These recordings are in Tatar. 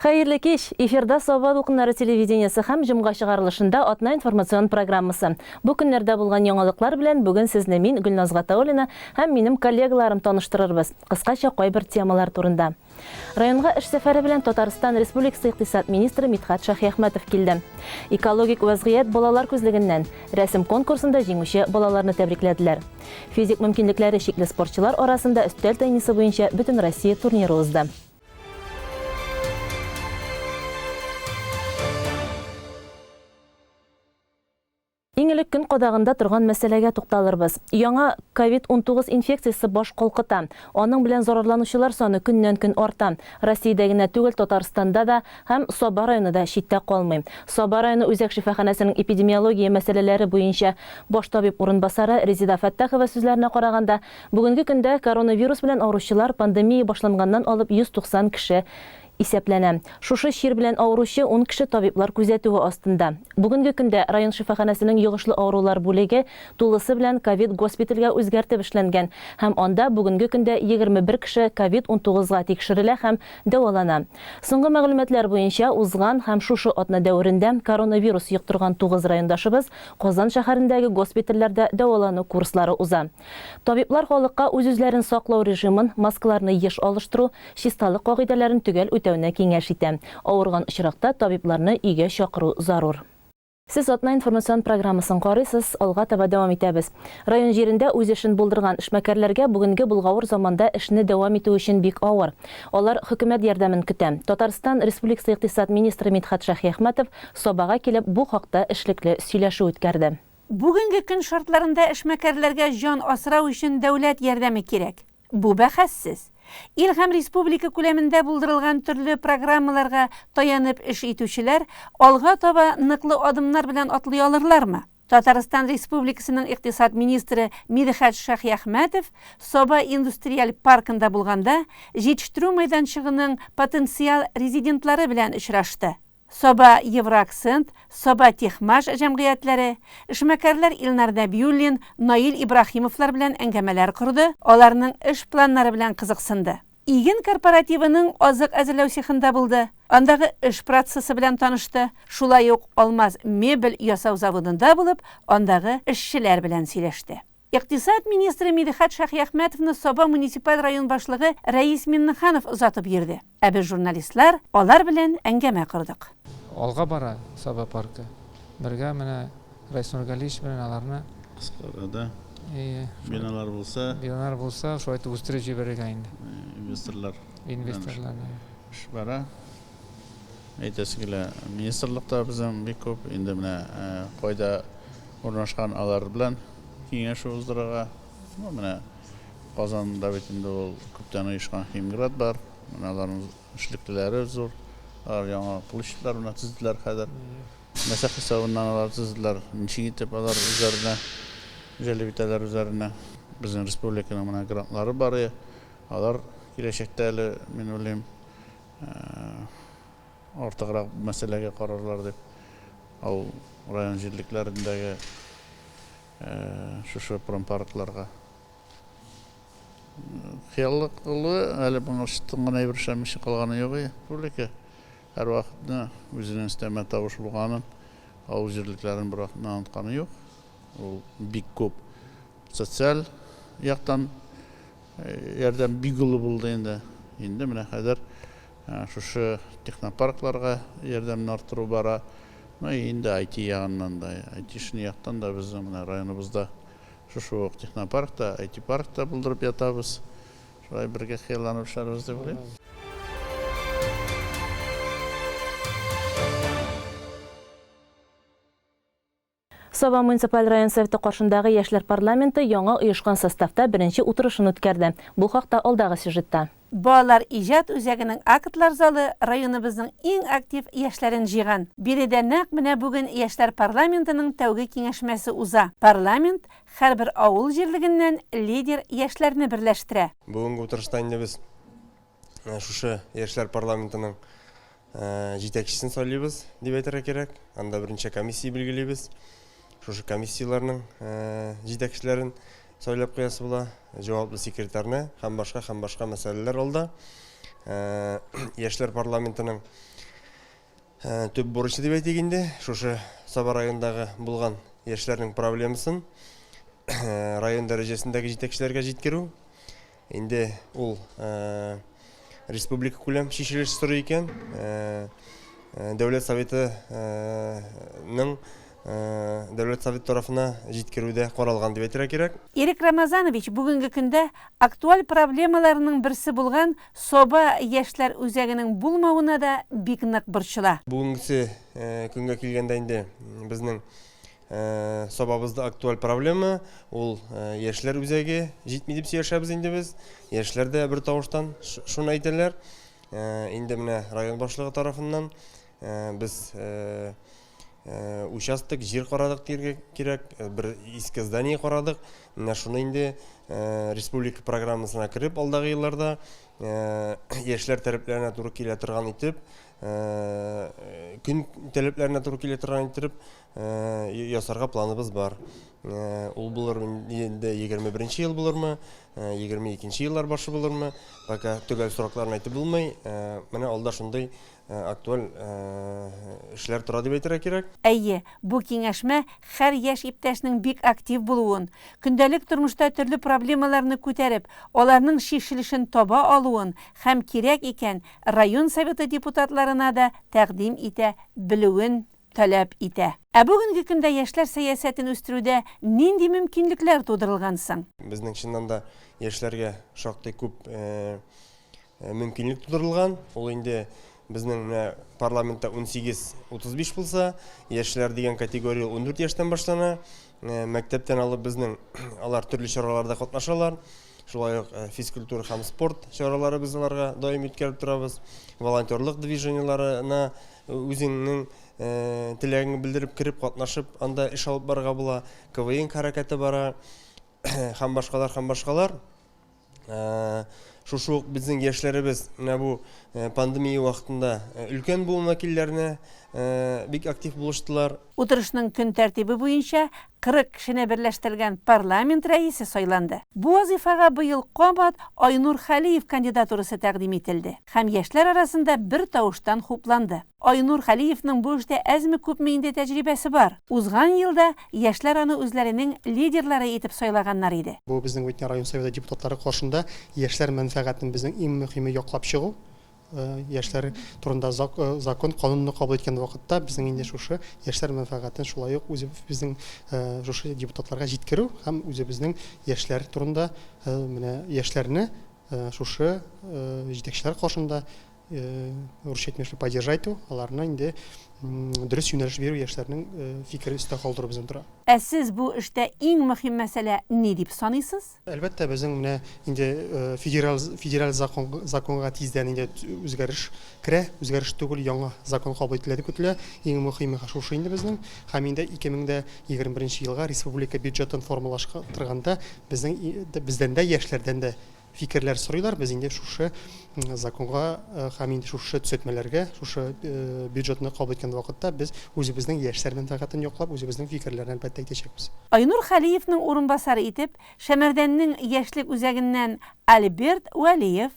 Хайырлы кеш, эфирда Соба дулкыннары телевидениесі һәм җомга чыгарылышында атна информацион программасы. Бу көннәрдә булган яңалыклар белән бүген сезне мин Гөлназ Гатауллина һәм минем коллегаларым таныштырырбыз. Кыскача кайбер темалар турында. Районга эш сәфәре белән Татарстан Республикасы икътисад министры Мидхәт Шаһиәхмәтов килде. Экологик вазгыять балалар күзлегеннән рәсем конкурсында җиңүче балаларны тәбрикләделәр. Физик мөмкинлекләре чикле спортчылар арасында өстәл теннисы буенча бөтен Россия турниры узды. Иң элек көн кадагында торган мәсьәләгә тукталырбыз. Яңа COVID-19 инфекциясы баш калкыта. Аның белән зарарланучылар саны көннән-көн арта. Россиядә генә түгел, Татарстанда да һәм Соба районында читтә калмый. Соба районы үзәк шифаханәсенең эпидемиология мәсьәләләре буенча баш табиб урынбасары Резида Фәттахова сүзләренә караганда, бүгенге көндә коронавирус белән авыручылар пандемия башланганнан алып 190 кеше исәпләнә. Шушы чир белән авыручы 10 кеше табиблар күзәтүе астында. Бүгенге көндә район шифаханәсенең йогышлы авырулар бүлеге тулысы белән ковид госпитальгә үзгәртеп эшләнгән һәм анда бүгенге көндә 21 кеше COVID-19-га тикшерелә һәм дәвалана. Соңгы мәгълүматлар буенча узган һәм шушы атна дәверендә коронавирус йоктырган 9 райондашыбыз Казан шәһәрендәге госпитальләрдә дәвалану курслары уза. Табиблар халыкка үз-үзләрен саклау режимын, маскаларны еш алыштыру, чисталык кагыйдәләрен төгәл үтәүне киңәш итә. Авырган очракта табибларны өйгә чакыру зарур. Сез атна информацион программасын карыйсыз, алга таба дәвам итәбез. Район җирендә үз эшен булдырган эшмәкәрләргә бүгенге булгавыр заманда эшне дәвам итү өчен бик авыр. Алар хөкүмәт ярдәмен көтә. Татарстан Республикасы икътисад министры Мидхәт Шаһиәхмәтов Собага килеп бу хакта эшлекле сөйләшү үткәрде. Бүгенге көн шартларында эшмәкәрләргә җан асрау өчен дәүләт ярдәме кирәк. Бу бәхәссез. Ил һәм республика күләмендә булдырылган төрле программаларга таянып эш итүчеләр алга таба ныклы адымнар белән атлый алырлармы? Татарстан Республикасының икътисад министры Мидхәт Шаһиәхмәтов Соба индустриаль паркында булганда җитештерү мәйданчыгының потенциал резидентлары белән очрашты. Соба Евроакцент, Соба Техмаш җәмгыятьләре, эшмәкәрләр Илнар Нәбиуллин, Наил Ибрахимовлар белән әңгәмәләр корды, аларның эш планнары белән кызыксынды. Иген корпоративының азык әзерләү цехында булды. Андагы эш процессы белән танышты. Шулай ук Алмаз мебель ясау заводында булып, андагы эшчеләр белән сөйләште. Икътисад министры Мидхәт Шаһиәхмәтовны Соба муниципаль район башлыгы Рәис Миннеханов озатып йөрде. Ә без журналистлар алар белән әңгәмә кордык. Алга бара Соба паркы. Бергә менә Рәис Нургалиевич белән аларны кыскарада биналар булса, шулай итеп үстереп җибәрергә инде. Инвесторлар эш бара. Әйтәсе килә, министрлыкта безнең бик күп инде менә кайда урнашкан алар белән киңәш уздырырга. Менә Казанда бит инде ул күптән оешкан Химград бар. Менә аларның эшлеклеләре зур. Яңа площадьлар белән төзеделәр хәзер. Мәсәф хисабыннан алар төзеделәр. Ничек итеп алар үзләренә җәлеп үзләренә безнең республиканың менә грантлары бар. Алар киләчәктә әле мин уйлыйм артыграк мәсьәләгә карарлар дип. Ул район җирлекләрендәге шушы промпаркларга хыяллыклы әле моңа шыттыгына әйбершәмешә калганы юк. Республика һәр вакытны үзенең истәмә тавыш булганын, авыл җирлекләрен бер вакытны онытканы юк. Ул бик күп социаль яктан ярдәм бик улы булды инде. Инде менә хәзер шушы технопаркларга ярдәмне арттыру бара. Инде IT ягыннан да, IT-шны яктан да безнең менә районыбызда шушы ук технопаркта, IT паркта булдырып ятабыз. Шулай бергә хыялланып эшләрбез дип уйлыйм. Соба муниципаль район советы каршындагы яшьләр парламенты яңа оешкан составта беренче утырышын үткәрде. Бу хакта алдагы сюжетта. Балалар иҗат үзәгенең актлар залы районыбызның иң актив яшьләрен җыйган. Биредә нәкъ менә бүген яшьләр парламентының тәүге киңәшмәсе уза. Парламент һәрбер авыл җирлегеннән лидер яшьләрне берләштерә. Бүгенге утырышта инде без шушы яшьләр парламентының җитәкчесен сайлыйбыз дип әйтергә кирәк. Анда беренче комиссия билгелибез. Шушы комиссияларның җитәкчеләрен сайлап куясы була, җаваплы секретарьны һәм башка мәсьәләләр алда. Яшьләр парламентының төп бурычы дип әйтегенде, шушы Саба районындагы булган яшьләрнең проблемасын район дәрәҗәсендәге җитәкчеләргә җиткерү. Инде ул республика күләм шишелеш сорый икән. Дәүләт совет тарафына җиткерүдә каралган дип әйтергә кирәк. Эрик Рамазанович бүгенге көндә актуаль проблемаларының берсе булган Соба яшьләр үзәгенең булмавына да бик нык борчыла. Бүгенгесе көнгә килгәндә инде безнең Собабызда актуаль проблема ул яшьләр үзәге җитми дип сөйләшәбез инде без. Яшьләр дә бер тавыштан шуны әйтәләр. Инде менә район башлыгы тарафыннан без участок җир карадык дигән кирәк, бер иске здание карадык. Менә шуны инде республика программасына кирип алдагы елларда яшьләр таләпләренә туры килә торган итеп, көн таләпләренә туры килә торган итеп ясарга планыбыз бар. Ул булыр инде 21 ел булырмы, 22 еллар башы булырмы, пока төгәл срокларын әйтеп булмый. Менә алда шундый актуаль эшләр тора дип әйтергә кирәк. Әйе, бу киңәшмә һәр яшь иптәшнең бик актив булуын, көндәлек тормышта төрле проблемаларны күтәреп, аларның шишелешен таба алуын һәм кирәк икән район советы депутатларына да тәкъдим итә белүен таләп итә. Бүгенге көндә яшьләр сәясәтен үстерүдә нинди мөмкинлекләр тудырылган соң? Безнең чыннан да яшьләргә шактый күп мөмкинлек тудырылган. Ул инде безнең парламентта 18-35 булса, яшьләр дигән категория 14 яшьтән башлана. Мәктәптән алып безнең алар төрле чараларда катнашалар. Шулай ук физкультура һәм спорт чаралары без аларга даим үткәреп торабыз. Волонтерлык движениеларына үзеңнең теләгеңне белдереп кирип катнашып, анда эш алып барырга була. КВН хәрәкәте бара һәм башкалар. Шушы ук безнең яшьләребез менә бу пандемия вакытында өлкән буын вәкилләренә бик актив булыштылар. Утырышның көн тәртибе буенча 40 кешене берләштерелгән парламент рәисе сайланды. Бу вазифага быел кабат Айнур Хәлиев кандидатурасы тәкъдим ителде һәм яшьләр арасында бер тавыштан хупланды. Айнур Хәлиевнең бу эштә әзме күпме инде тәҗрибәсе бар. Узган елда яшьләр аны үзләренең лидерлары итеп сайлаганнар иде. Бу безнең Үткен район советы депутатлары каршында яшьләр мәнфәгатен безнең иң мөһиме яклап чыгу. Яшьләр турында закон, канунны кабул иткән вакытта безнең инде шушы яшьләр мәнфәгатен шулай ук үзебезнең шушы депутатларга җиткерү һәм үзебезнең яшьләр турында менә яшьләрне шушы җитәкчеләр каршында урышетмешли поддержать аларны инде дөрес юнәлеш бирү яшьләрнең фикере өстә калдыру безнең тора. Сез бу эштә иң мөһим мәсьәлә ни дип саныйсыз? Әлбәттә безнең менә инде федераль законга тиздән инде үзгәреш керә, үзгәреш түгел яңа закон кабул ителә дип көтелә. Иң мөһиме шушы инде безнең һәм инде 2021 елга республика бюджетын формалаштырганда бездән дә яшьләрдән дә фикерләр сорыйлар. Без инде шушы законга һәм инде шушы төзәтмәләргә, шушы бюджетны кабул иткән вакытта без үзебезнең яшьләр мәнфәгатен яклап, үзебезнең фикерләрне әлбәттә әйтәчәкбез. Айнур Хәлиевнең урынбасары итеп Шәмәрдәннең яшьлек үзәгеннән Альберт Вәлиев,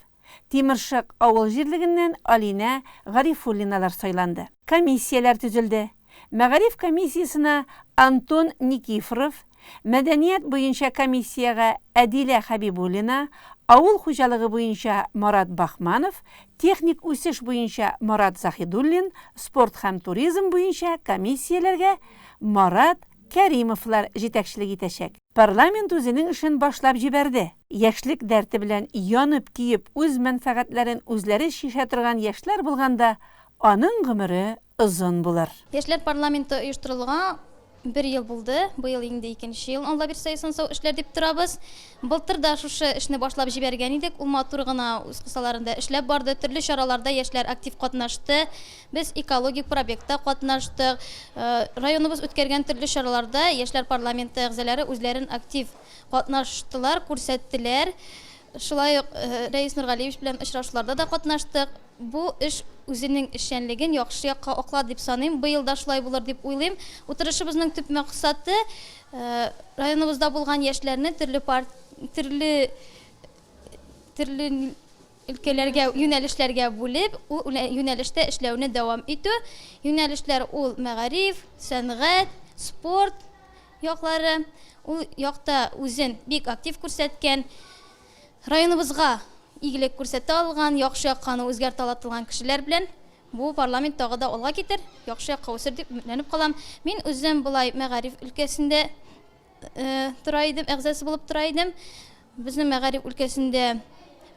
Тимершык авыл җирлегеннән Алина Гарифуллиналар сайланды. Комиссияләр төзелде. Мәгариф комиссиясына Антон Никифоров, мәдәният буенча комиссияга Әдилә Хәбибуллина, авыл хуҗалыгы буенча Марат Бахманов, техник үсеш буенча Марат Захидуллин, спорт һәм туризм буенча комиссияләргә Марат Кәримовлар җитәкчелек итәчәк. Парламент үзенең эшен башлап җибәрде. Яшьлек дәрте белән янып киеп үз мәнфәгатьләрен үзләре шишә торган яшьләр булганда, аның гомере озын булыр. Яшьләр парламенты оештырылган 1 ел булды. Быел инде 2нче ел Алла бирсә сау эшләр дип торабыз. Былтыр да шушы эшне башлап җибәргән идек. Ул матур гына үз кысаларында эшләп барды. Төрле чараларда яшьләр актив катнашты. Без экологик проектта катнаштык. Районыбыз үткәргән төрле чараларда яшьләр парламенты әгъзалары үзләрен актив катнаштылар, күрсәттеләр. Шулай ук Рәис Нургалиевич белән очрашуларда да катнаштык. Бу эш үзенең эшчәнлеген яхшы якка аклады дип саныйм. Быел да шулай булыр дип уйлыйм. Утырышыбызның төп максаты районыбызда булган яшьләрне төрле өлкәләргә, юнәлешләргә бүлеп, ул юнәлештә эшләүне дәвам итү. Юнәлешләр ул мәгариф, сәнгать, спорт яклары. Ул якта үзен бик актив күрсәткән, районыбызга игелек күрсәтә алган, яхшы якканы үзгәртә алатылган кешеләр белән бу парламент тагы да алга китер, яхшы якка үсер дип үмитләнеп калам. Мин үзем булай мәгариф өлкәсендә тора идем, әгъзасы булып тора идем. Безнең мәгариф өлкәсендә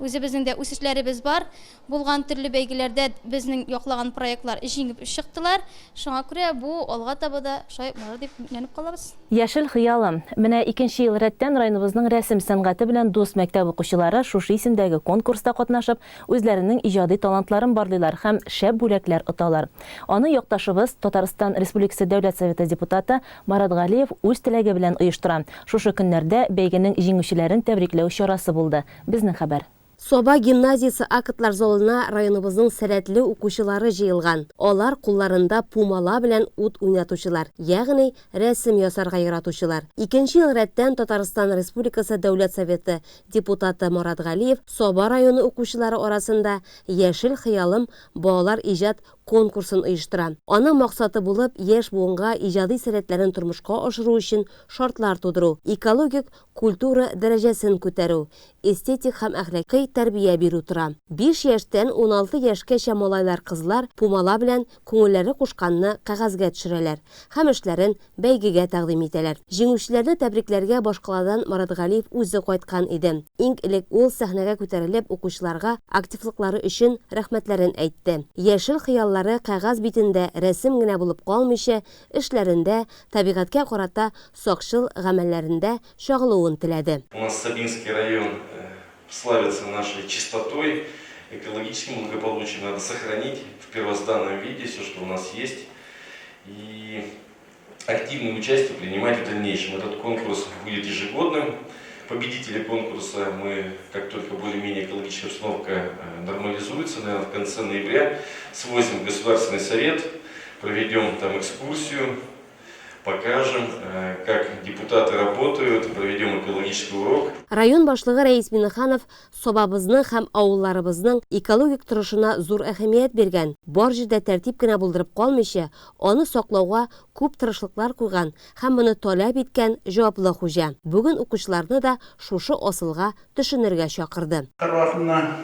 үзебезнең дә үсешләребез бар. Булган төрле бәйгеләрдә безнең яклаган проектлар җиңеп чыктылар. Шуңа күрә бу алга таба да шулай булыр дип үмитләнеп калабыз. Яшел хыялым. Менә 2нче ел рәттән районыбызның рәсем сәнгате белән дус мәктәп укучылары шушы исемдәге конкурста катнашып, үзләренең иҗади талантларын барлыйлар һәм шәп бүләкләр оталар. Аны якташыбыз Татарстан Республикасы Дәүләт Советы депутаты Марат Галиев үз теләге белән оештыра. Шушы көннәрдә бәйгенең җиңүчеләрен тәбрикләү чарасы булды. Безнең хәбәр. Соба гимназиясы актлар залына районыбызның сәләтле укучылары җыелган. Алар кулларында пумала белән ут уйнатучылар, ягъни рәсем ясарга яратучылар. 2нче ел рәттән Татарстан Республикасы Дәүләт Советы депутаты Марат Галиев Соба районы укучылары арасында Яшел хыялым балалар иҗат конкурсын оештыра. Аның максаты булып яшь буынга иҗади сәләтләрен тормышка ашыру өчен шартлар тудыру, экологик культура дәрәҗәсен күтәрү, эстетик һәм әхлакый тәрбия бирү тора. 5 яшьтән 16 яшькәчә малайлар-кызлар пумала белән күңелләре кушканны кәгазьгә төшерәләр һәм эшләрен бәйгегә тәкъдим итәләр. Җиңүчеләрне тәбрикләргә башкаладан Марат Галиев үзе кайткан иде. Иң элек ул сәхнәгә күтәрелеп укучыларга активлыклары өчен рәхмәтләрен әйтте. Яшел хыяллары кәгазь битендә рәсем генә булып калмыйча, эшләрендә, табигатькә карата сакчыл гамәлләрендә чагылуын теләде. У нас Сабинский район славится нашей чистотой, экологическим благополучием. Надо сохранить в первозданном виде все, что у нас есть, и активное участие принимать в дальнейшем. Этот конкурс будет ежегодным. Победители конкурса мы, как только более-менее экологическая обстановка нормализуется, наверное, в конце ноября, свозим в Государственный совет, проведем там экскурсию, покажем, как депутаты работают, проведем экологический урок. Район башлыгы Рәис Миннеханов собабызның һәм авылларыбызның экологик торышына зур әһәмият биргән. Бар җирдә тәртип кенә булдырып калмыйча, аны саклауга күп тырышлыклар куйган һәм моны таләп иткән җаваплы хуҗа. Бүген укучыларны да шушы асылга төшенергә чакырды. Һәрвакытта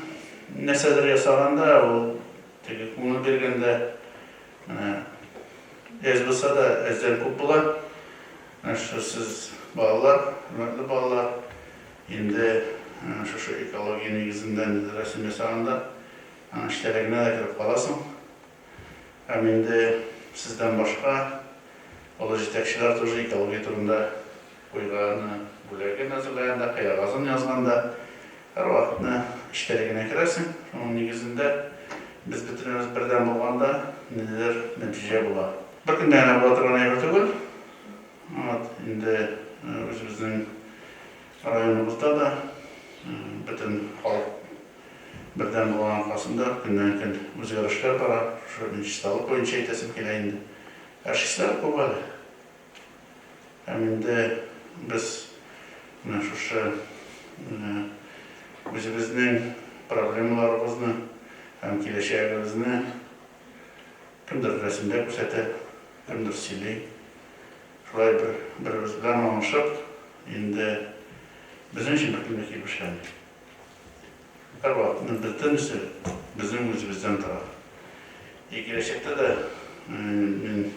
нәрсәдер ясаганда, ул теге күңел биргәндә, әз булса да әздән күп була. Сез балалар, хөрмәтле балалар, инде шушы экология нигезендә рәсем ясаганда, эшләргә дә кирәк каласың. Һәм инде сездән башка олы җитәкчеләр тоже экология турында куйган бүләген әзерләгәндә, каягазын язганда, һәрвакытны эшләргә керәсең. Шуның нигезендә без бөтенебез бердән булганда нидер нәтиҗә була. Bir günden batırgan evi түгел. Инде өзебезнең районыбызда да бөтен халык бердән булган аркасында көннән-көн үзгәрешләр бара. Шуның чисталык буенча әйтәсем килә инде. Эшләр күп әле. Һәм инде без менә шушы үзебезнең проблемаларыбызны һәм киләчәгебезне кемдер рәсемдә күрсәтә, кемдер сөйли. Шулай беребез белән аңлашып, инде безнең өчен бер килеп эшләнде. Һәрвакытны бөтенесе безнең үзебездән тора. Киләчәктә дә мин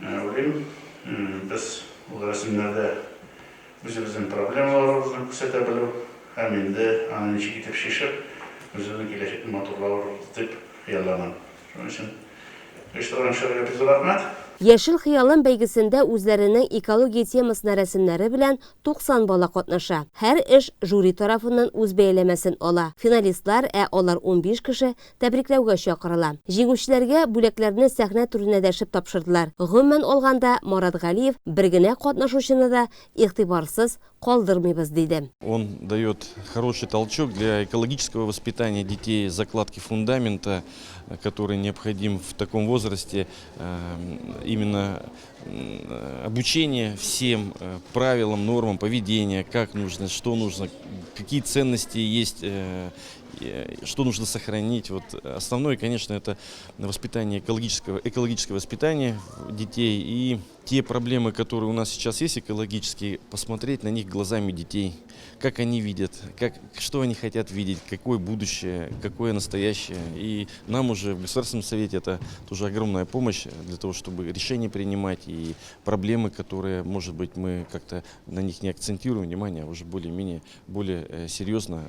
уйлыйм, без ул рәсемнәрдә үзебезнең проблемаларыбызны күрсәтә белү һәм инде аны ничек итеп шишеп, үзебезнең киләчәкне матурлау дип хыялланам. Шуның өчен Яшел хыялым бәйгесендә үзләренең экология темасына рәсемнәре белән 90 бала катнаша. Һәр эш жюри тарафыннан үз бәяләмәсен ала. Финалистлар, алар 15 кеше тәбрикләүгә чакырыла. Җиңүчеләргә бүләкләрне сәхнә түренә дәшеп тапшырдылар. Гомумән алганда Марат Галиев бер генә катнашучыны да игътибарсыз калдырмыйбыз диде. Он дает хороший толчок для экологического воспитания детей, закладки фундамента, который необходим в таком возрасте, именно обучение всем правилам, нормам поведения, как нужно, что нужно, какие ценности есть что нужно сохранить. Вот основное, конечно, это воспитание экологическое воспитание детей и те проблемы, которые у нас сейчас есть экологические, посмотреть на них глазами детей, как они видят, что они хотят видеть, какое будущее, какое настоящее. И нам уже в Государственном Совете это тоже огромная помощь для того, чтобы решения принимать и проблемы, которые, может быть, мы как-то на них не акцентируем внимание, а уже более серьезно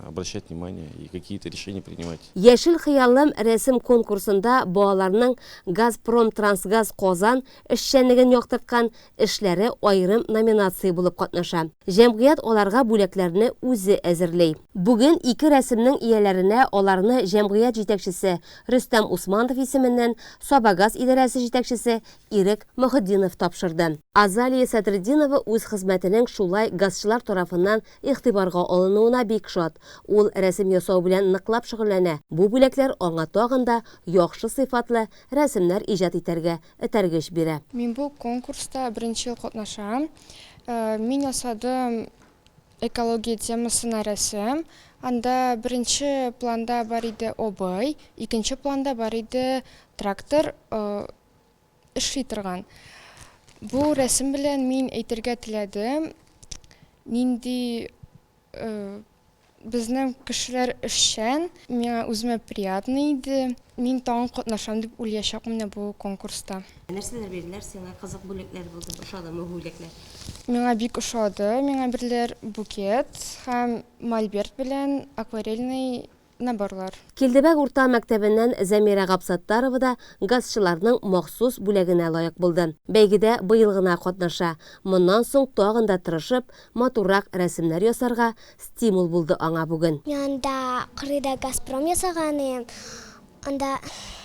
обращать внимание и какие-то решения принимать. Яшыл хыялым рәсем конкурсында балаларның Газпром Трансгаз Казан эшчәнлеген яктырткан эшләре айрым номинация булып катнаша. Җәмгыять аларга бүләкләрне үзе әзерләй. Бүген ике рәсемнең ияләренә аларны җәмгыять җитәкчесе Рөстәм Усманов исеменнән Сабагаз идарәсе җитәкчесе Ирек Мөхетдинов тапшырды. Азалия Садридинова үз хезмәтенең шулай газчылар тарафыннан игътибарга алынуына бик шат. Ул рәсем ясау белән ныклап шөгыльләнә. Бу бүләкләр аңа тагын да яхшы сыйфатлы рәсемнәр иҗат итәргә этәргеч бирә. Мин бу конкурста беренче ел катнашам. Мин ясадым экология темасына рәсем. Анда беренче планда бар иде обый, икенче планда бар иде трактор эшли торган. Бу рәсем белән мин әйтергә теләдем, нинди безнең кешеләр эшчән, миңа үземә приятный иде. Мин тагын катнашам дип уйлаячакмын бу конкурста. Нәрсәләр бирделәр сиңа, кызык бүләкләр булды, ошадымы бүләкләр? Миңа бик ошады. Миңа берләр букет һәм мольберт белән акварельный наборлар. Килдебәк урта мәктәбеннән Зәмира Габсаттарова да газчыларның махсус бүләгенә лаек булды. Бәйгедә быел гына катнаша. Моннан соң тагын да тырышып, матуррак рәсемнәр ясарга стимул булды аңа бүген. Анда кырыйда Газпром ясаганым, анда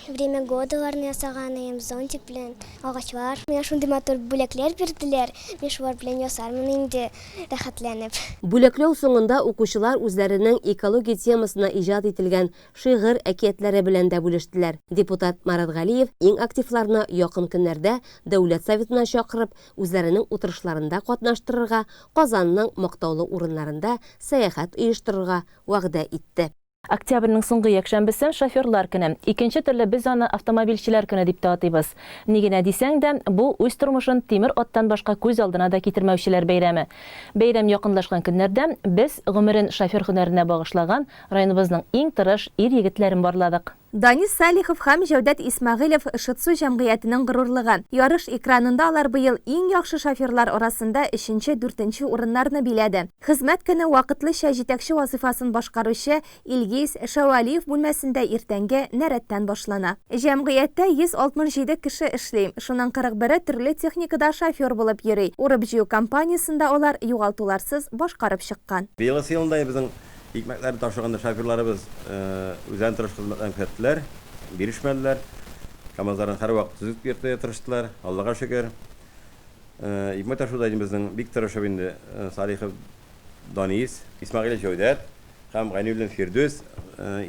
время годаларны ясаганым, зонтик белән агачлар. Миңа шундый матур бүләкләр бирделәр. Мин шулар белән ясармын инде рәхәтләнеп. Бүләкләү соңында укучылар үзләренең экология темасына иҗат ителгән шигырь әкиятләре белән дә бүлештеләр. Депутат Марат Галиев иң активларны якын көннәрдә Дәүләт Советына чакырып, үзләренең утырышларында катнаштырырга, Казанның мактаулы урыннарында сәяхәт оештырырга вәгъдә итте. Октябрьнең соңгы якшәмбесен шоферлар көне. Икенче төрле без аны автомобильчеләр көне дип атыйбыз. Нигенә дисәң дә, бу үз тормышын тимер аттан башка күз алдына да китермәүчеләр бәйрәме. Бәйрәм якынлашкан көннәрдә без гомерен шофер һөнәренә багышлаган районыбызның иң тырыш ир-егетләрен барладык. Данис Салихов һәм Җәүдәт Исмәгыйлев Шытсу җәмгыятенең горурлыгы. Ярыш экранында алар быел иң яхшы шоферлар арасында 3-4 урыннарны биләде. Хезмәт көне вакытлыча җитәкче вазифасын башкаручы Илгиз Шәвалиев бүлмәсендә иртәнге нәрәттән башлана. Җәмгыятьтә 167 кеше эшли. Шуның 41-е төрле техникада шофер булып йөри. Урып-җыю компаниясендә алар югалтуларсыз башкарып чыккан. Быел елда безнең икмәкләрне ташыганда шоферларыбыз үзен тырыш хезмәтләрен күрсәттеләр, бирешмәделәр. КамАЗларын һәр вакыт төзеп бирергә тырыштылар. Аллага шөкер. Икмәк ташуда безнең бик тырышып инде Салихов Данис, Исмәгыйль Җәүдәт һәм Гайнуллин Фирдүс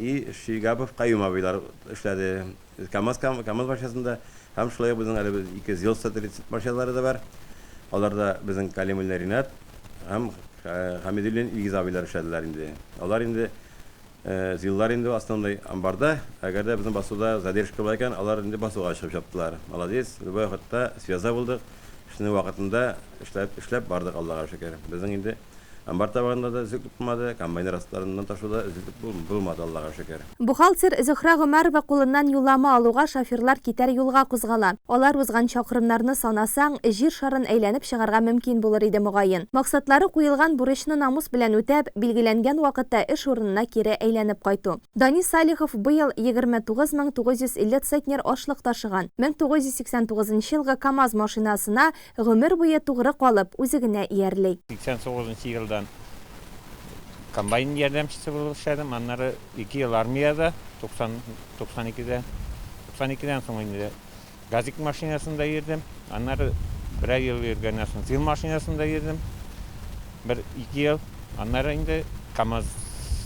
и Шигабов Каюм абыйлар эшләде. КамАЗ башчасында һәм шулай безнең әле 2 ел сателлит машиналары да бар. Аларда безнең Калимул Ринат һәм Хамидуллин Илгиз абыйлар эшләделәр инде. Алар инде зиллар инде астында амбарда, әгәр дә безнең басуда задержка бар икән, алар инде басуга чыгып чаптылар. Молодец, любой вакытта связа булдык. Эшне вакытында эшләп бардык, Аллага шөкер. Безнең инде амбар табагында да үзлек булмады, комбайнер астарыннан ташуда үзлек булмады, Аллага шөкер. Бухгалтер Зөһрә Гомәрова кулыннан юллама алуга шоферлар китәр юлга кузгала. Алар узган чакрымнарны санасаң, җир шарын әйләнеп чыгарга мөмкин булыр иде мөгаен. Максатлары куелган бурычны намус белән үтәп, билгеләнгән вакытта эш урынына кире әйләнеп кайту. Данис Салихов быел 29950 центнер ашлык ташыган. 1989 елгы КамАЗ машинасына гомер буе тугры калып, үзе генә иярлей. 89 елдан комбайн ярдәмчесе булып эшләдем. Аннары 2 ел армияда, 92-дән соң инде газик машинасында йөрдем. Аннары 1 ел йөргәннән соң зил машинасында йөрдем. 1-2 ел. Аннары инде КамАЗ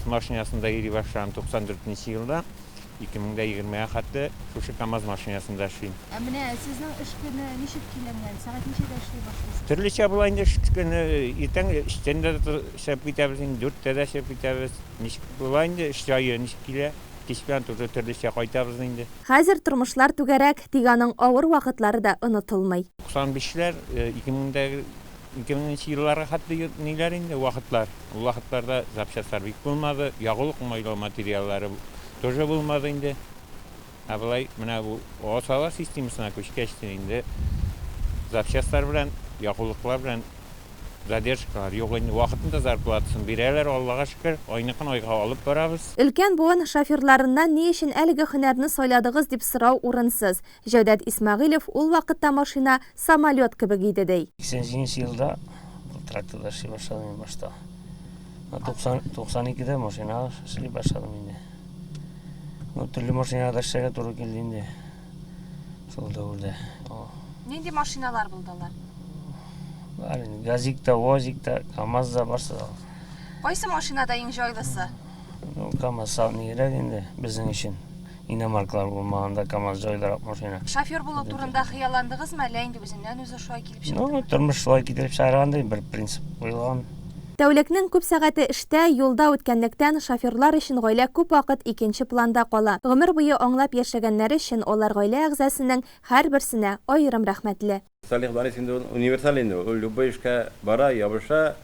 машинасында йөри башладым 94 елда. 2020-га хатты шушы КАМАЗ машинасында эшлим. Менә сезнең эш көне ничек киләнгән? Сәгать ничәдә эшли башлыйсыз? Төрлечә була инде иртән эштән дә эшләп китәбез, 4-тә дә эшләп китәбез. Ничек була инде эш җае, ничек килә? Кич белән төрлечә кайтабыз инде. Хәзер тормышлар түгәрәк, тик аның авыр вакытлары да онытылмый. 95-ләр 2000 елларга хатты ниләр инде вакытлар. Ул вакытларда запчастлар бик булмады, ягулык майлау материаллары тоже булмады инде. Абылай менә бу осала системасына күчкәчтен инде запчастлар белән, ягулыклар белән задержкалар юк инде. Вакытында зарплатасын бирәләр, Аллага шөкер, айныкын айга алып барабыз. Өлкән буын шоферларыннан ни өчен әлеге һөнәрне сайладыгыз дип сорау урынсыз. Җәүдәт Исмәгыйлев ул вакытта машина самолет кебек иде ди. 80 елда тракторда эшли башладым башта. 92-дә машина эшли башладым инде. Төрле машинада эшләргә туры килде инде. Шул дәврдә. Нинди машиналар булдылар? Газик та, УАЗик та, КАМАЗ да барсы. Кайсы машинада иң җайлысы? КАМАЗ савнигрәк инде безнең өчен. Иномаркалар булмаганда КАМАЗ җайлырак машина. Шофер булу турында хыялландыгызмы, әллә инде үзеннән үзе шулай килеп чыкты? Тормыш шулай китереп чыгаргандай бер принцип куелган. Тәүлекнең күп сәгате эштә, юлда үткәнлектән шоферлар өчен гаилә күп вакыт икенче планда кала. Гомер буе аңлап яшәгәннәр өчен алар гаилә әгъзасының һәрберсенә аерым рәхмәтле. Салих Борис инде универсал инде. Ул любой эшкә бара, ябыша,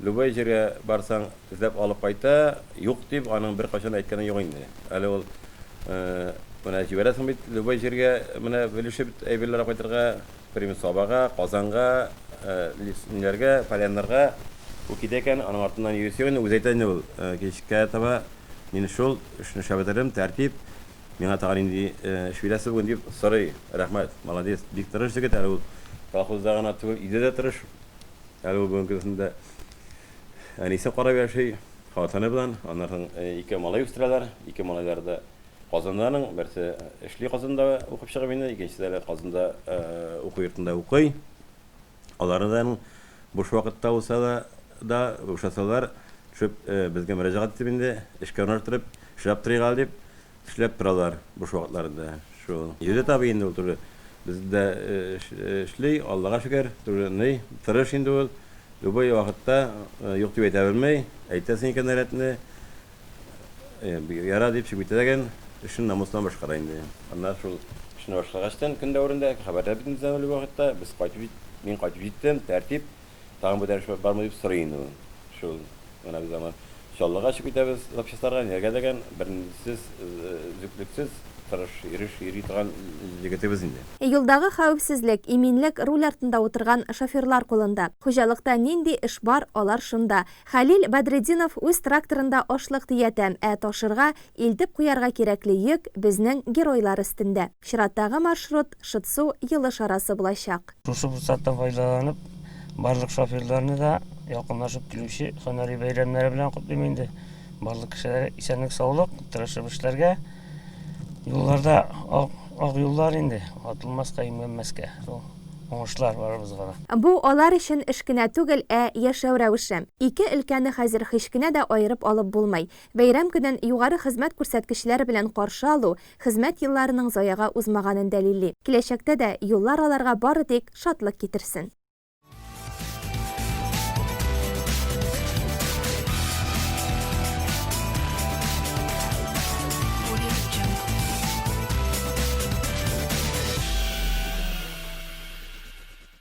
любой җиргә барсаң эзләп алып кайта, юк дип аның бер кашан әйткәне юк инде. Әле ул менә җибәрәсең бит любой җиргә менә белешеп әйберләр кайтырга, пример Сабага, Казанга, ниләргә, Поляннарга укидәкән, аның артыннан йөрсәң, үз әйтә инде ул. Кичкә таба мине шул эшне шабатерем, тәртип, миңа тагын инде эш бирәсе бүген дип сорый. Рәхмәт, молодец. Бик тырыш җегет әле ул. Колхозда гына түгел, иде дә тырыш. Әле ул бүгенге көндә әнисе карап яши, хатыны белән, аннан ике малай үстерәләр, ике малайлар да Казанданың, берсе эшли Казанда укып чыгып инде, икенчесе дә Казанда уку йортында укый. Аларның буш вакытта булса да ушасалар төшеп безгә мөрәҗәгать итеп инде эшкә урнаштырып, эшләп торыйгал дип эшләп торалар буш вакытларында. Шул. Йөзе таbii инде ул туры. Бездә эшли, Аллага шөкер, турыны тырыш инде ул. Любой вакытта юк дип әйтә белмәй, әйтәсең икән рәтне. Яра дип чыгытаган эшен намуслан башкара инде. Аннан шул эшне башлагачтан көн дәврендә хәбәрдә бит инде вакытта без кайтып мин кайтып җиттем, тәртип тагын бу дәреш бармы дип сорый инде ул. Шул менә без заман иншаллага чыгып китәбез, запчастларга нигә дигән бернисез зөклексез тырыш йөри торган җегетебез инде. Юлдагы хәвефсезлек, иминлек руль артында утырган шоферлар кулында. Хуҗалыкта нинди эш бар, алар шунда. Хәлил Бәдретдинов үз тракторында ашлык диятәм, ташырга, илтеп куярга кирәкле йөк безнең геройлар өстендә. Чираттагы маршрут Шытсу Йылыш арасы булачак. Шушы фурсаттан файдаланып, барлык шоферларны да якынлашып килүче һөнәри бәйрәмнәре белән котлыйм инде. Барлык кешеләр исәнлек, саулык, тырышып эшләргә. Юлларда ак юллар инде, атылмаска имгәнмәскә. Уңышлар бар безгә. Бу алар өчен эш кенә түгел, яшәү рәвеше. Ике өлкәне хәзер һич кенә дә аерып алып булмый. Бәйрәм көнен югары хезмәт күрсәткечләре белән каршы алу хезмәт елларының заяга узмаганын дәлилли. Киләчәктә дә юллар аларга бары тик шатлык китерсен.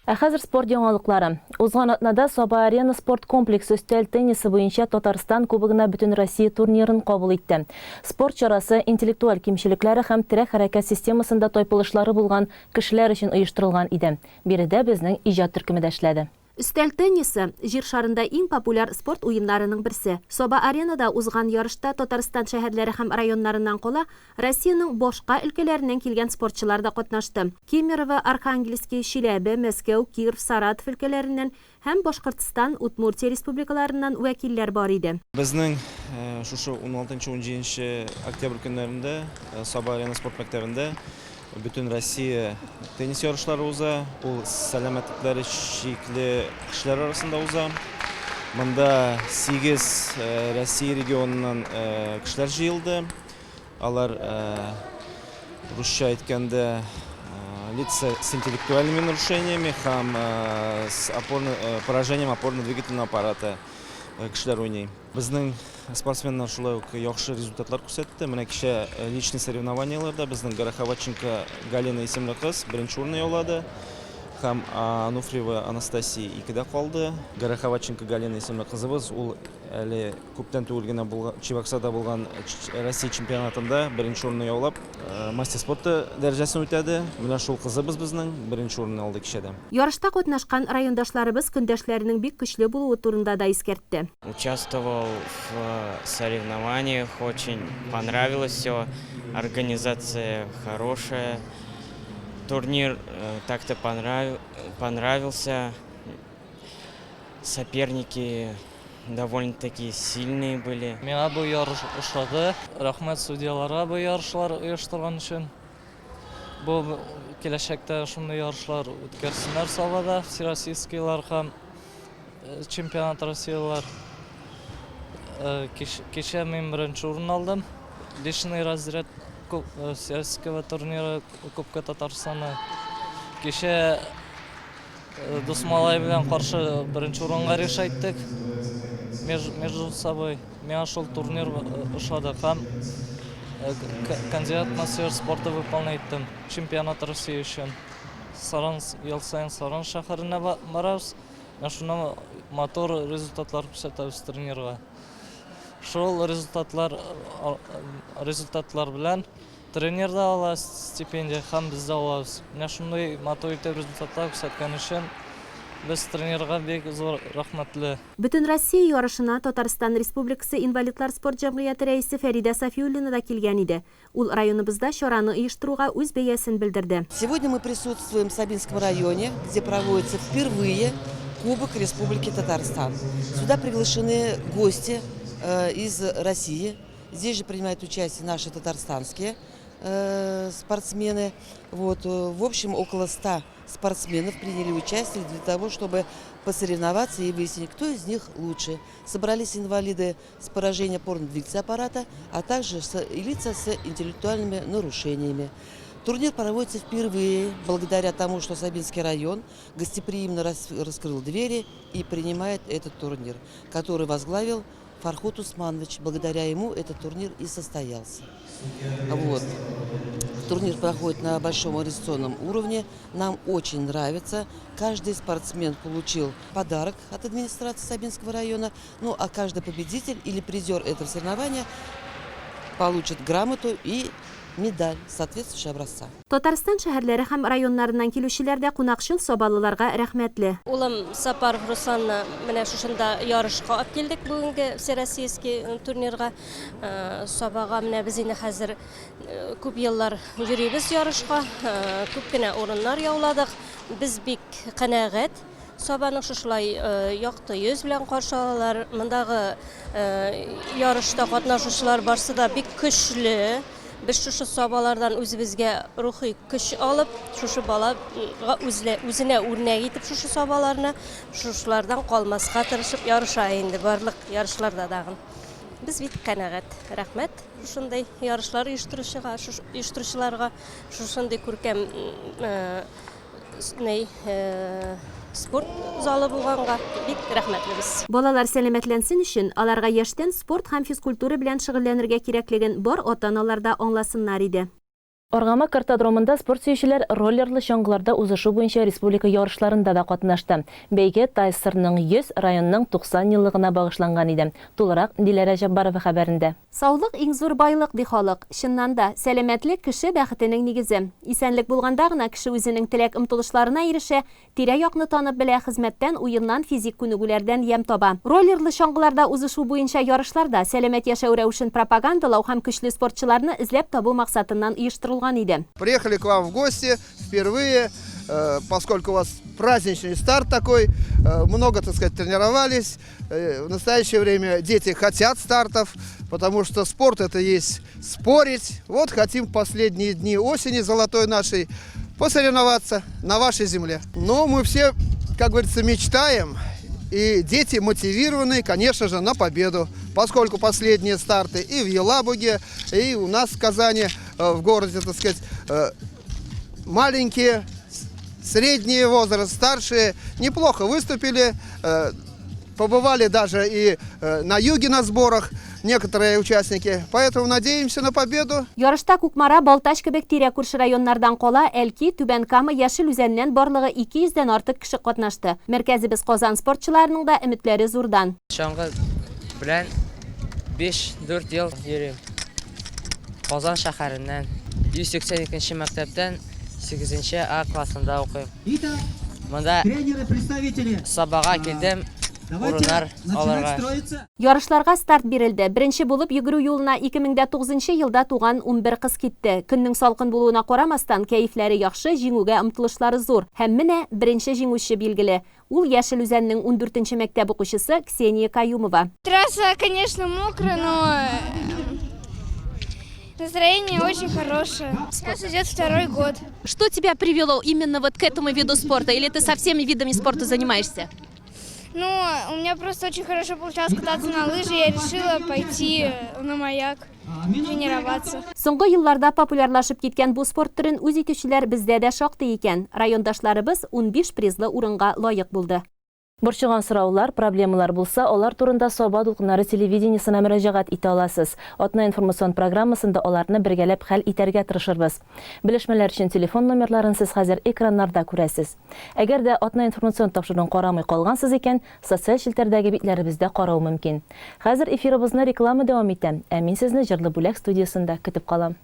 Хәзер спорт яңалыклары. Узган атнада Саба-Арена спорт комплексы өстәл теннисы буенча Татарстан Кубогына бөтен Россия турнирын кабул итте. Спорт чарасы интеллектуаль кимчелекләре һәм тирә хәрәкәт системасында тайпылышлары булган кешеләр өчен оештырылган иде. Биредә безнең иҗат төркеме дә эшләде. Өстәл теннисы җир шарында иң популяр спорт уеннарының берсе. Саба-Аренада узган ярышта Татарстан шәһәрләре һәм районнарыннан кала Россиянең башка өлкәләреннән килгән спортчылар да катнашты. Кемерово, Архангельский, Челябе, Мәскәү, Киров, Саратов өлкәләреннән һәм Башкортстан, Удмуртия республикаларыннан вәкилләр бар иде. Безнең шушы 16-17 октябрь көннәрендә Саба-Арена спорт мәктәбендә Bütün Россия tenis yarışları uza, ул сәламәтлекләре чикле кешеләр арасында уза. Монда 8 Россия регионыннан кешеләр җыелды. Алар русча айтканда лица с интеллектуальными нарушениями, с поражением опорно-двигательного аппарата кешеләр уйный. Безнең спортсменнар шулай ук яхшы результатлар күрсәтте. Менә кичә личный соревнованияларда безнең Гороховатченко Галина исемле кыз беренче урынны яулады. Һәм Ануфриева Анастасия икедә калды. Гороховатченко Галина исемле кызыбыз ул әле күптән түгел генә Чебоксарда булган Россия чемпионатында беренче урынны яулап, мастер спорты дәрәҗәсен үтәде. Менә шул кызыбыз безнең беренче урынны алды кичәдә. Ярышта катнашкан райондашларыбыз көндәшләренең бик көчле булуы турында да искәртте. Участвовал в соревнованиях, очень понравилось все, организация хорошая. Турнир так-то понравился, соперники довольно-таки сильные были. Миңа бу ярыш ошады. Рәхмәт судьяларга бу ярышлар оештырган өчен. Бу киләчәктә шундый ярышлар үткәрсеннәр Сабада, всероссийскийлар һәм чемпионат Россиялар. Кичә мин беренче урын алдым. Личный разряд всероссийского турнира Кубка Татарстана. Кичә Дусмалай белән каршы беренче урынга решайттык. Между собой. Миңа шул турнир ошады һәм кандидат мастер спорта выполняйттым. Чемпионат России өчен. Ел сайын Саран шәһәренә барабыз. Шуны мотор результатлар күрсәтәбез турнирга. Шул результатлар белән тренер да ала стипендия һәм без дә алабыз. Менә шундый мотор результатлар күрсәткән өчен без тренерга бик зур рәхмәтле. Бөтен Россия ярышына Татарстан Республикасы инвалидлар спорт җәмгыяте рәисе Фәрида Сафиуллина да килгән иде. Ул районыбызда чараны оештыруга үз бәясен белдерде. Сегодня мы присутствуем в Сабинском районе, где проводится впервые Кубок Республики Татарстан. Сюда приглашены гости из России. Здесь же принимают участие наши татарстанские спортсмены. В общем, около 100 спортсменов приняли участие для того, чтобы посоревноваться и выяснить, кто из них лучше. Собрались инвалиды с поражением опорно-двигательного аппарата, а также лица с интеллектуальными нарушениями. Турнир проводится впервые благодаря тому, что Сабинский район гостеприимно раскрыл двери и принимает этот турнир, который возглавил Фархот Усманович. Благодаря ему этот турнир и состоялся. Турнир проходит на большом организационном уровне. Нам очень нравится. Каждый спортсмен получил подарок от администрации Сабинского района. Ну а каждый победитель или призер этого соревнования получит грамоту и медаль соответствующего образца. Татарстан шәһәрләре һәм районнарыннан килүчеләр дә кунакчыл Сабалыларга рәхмәтле. Улым Сапар Русланна менә шушында ярышка алып килдек бүгенге всероссийский турнирга. Сабага менә без инде хәзер күп еллар йөрибез ярышка. Күп кенә урыннар яуладык. Без бик канәгать. Сабаның шушылай якты йөз белән каршы алалар. Мондагы ярышта катнашучылар барсы да бик көчле. Biz şuşu sabalardan özümüzge ruhi güç alıp, şuşu balaga özüne örnek etip şuşu sabalarını şuşlardan kalmasına tırışıp yarışa indi barlık yarışlarda dağın. Biz bit kanagat. Rahmet. Şunday yarışlar uyuşturucularga şunday көркем sport zалы булганга бик рәхмәтлебез. Балалар сәламәтләнсен өчен аларга яшьтән спорт һәм физкультура белән шөгыльләнергә кирәклеген бар ата-аналар да аңласыннар иде. Аргама картодромында спорт сөючеләр роллерлы чаңгыларда узышу буенча республика ярышларында да катнашты. Бәйге Тайсырның 100, районның 90 еллыгына багышланган иде. Тулырак Диләрә Жаббарова хәбәрендә. Саулык иң зур байлык ди халык. Чыннан да, сәламәтлек кеше бәхетенең нигезе. Исәнлек булганда гына кеше үзенең теләк омтылышларына ирешә, тирә-якны танып белә, хезмәттән, уеннан, физик күнегүләрдән ям таба. Роллерлы чаңгыларда узышу буенча ярышларда сәламәт яшәү рәвешен пропагандалау һәм көчле спортчыларны эзләп табу максатыннан оештырылган. Приехали к вам в гости впервые, поскольку у вас праздничный старт такой, много, так сказать, тренировались. В настоящее время дети хотят стартов, потому что спорт это есть спорить. Вот хотим в последние дни осени золотой нашей посоревноваться на вашей земле. Но мы все, как говорится, мечтаем И дети мотивированы, конечно же, на победу, поскольку последние старты и в Елабуге, и у нас в Казани, в городе, так сказать, маленькие, средний возраст, старшие неплохо выступили, побывали даже и на юге на сборах некоторые участники, поэтому надеемся на победу. Ярышта Кукмара, Балташ кебек тирә күрше районнардан кала, Әлки, Түбән Кама, Яшел Үзәннән барлыгы 200дән артык кеше катнашты. Мәркәзебез Казан спортчыларының да өметләре зурдан. Чаңгы белән 5-4 ел йөрим. Казан шәһәреннән 182-нче мәктәптән 8-нче А классында укыйм. Монда сабага килдем. Урыннар аларга. Ярышларга старт бирелде. Беренче булып йөгерү юлына 2009 елда туган 11 кыз китте. Көннең салкын булуына карамастан, кәефләре яхшы, җиңүгә омтылышлары зур. Һәм менә беренче җиңүче билгеле. Ул Яшел Үзәннең 14-нче мәктәп укучысы Ксения Каюмова. Трасса, конечно, мокрая, но настроение очень хорошее. Сейчас идет 2-й год. Что тебя привело именно вот к этому виду спорта? Или ты со всеми видами спорта занимаешься? Ну, у меня просто очень хорошо получалось кататься на лыжи, я решила пойти на маяк, тренироваться. Соңгы елларда популярлашып киткән бу спорт төрен үз итүчеләр бездә дә шактый икән. Райондашларыбыз 15 призлы урынга лаек булды. Борчыган сораулар, проблемалар булса, алар турында Саба дулкыннары телевидениесына мөрәҗәгать итә аласыз. Атна информацион программасында аларны бергәләп хәл итәргә тырышырбыз. Белешмәләр өчен телефон номерларын сез хәзер экраннарда күрәсез. Әгәр дә атна информацион тапшыруын карамый калгансыз икән, социаль челтәрдәге битләребездә карау мөмкин. Хәзер эфирыбызны реклама дәвам итә, ә мин сезне җырлы бүләк студиясында көтеп калам.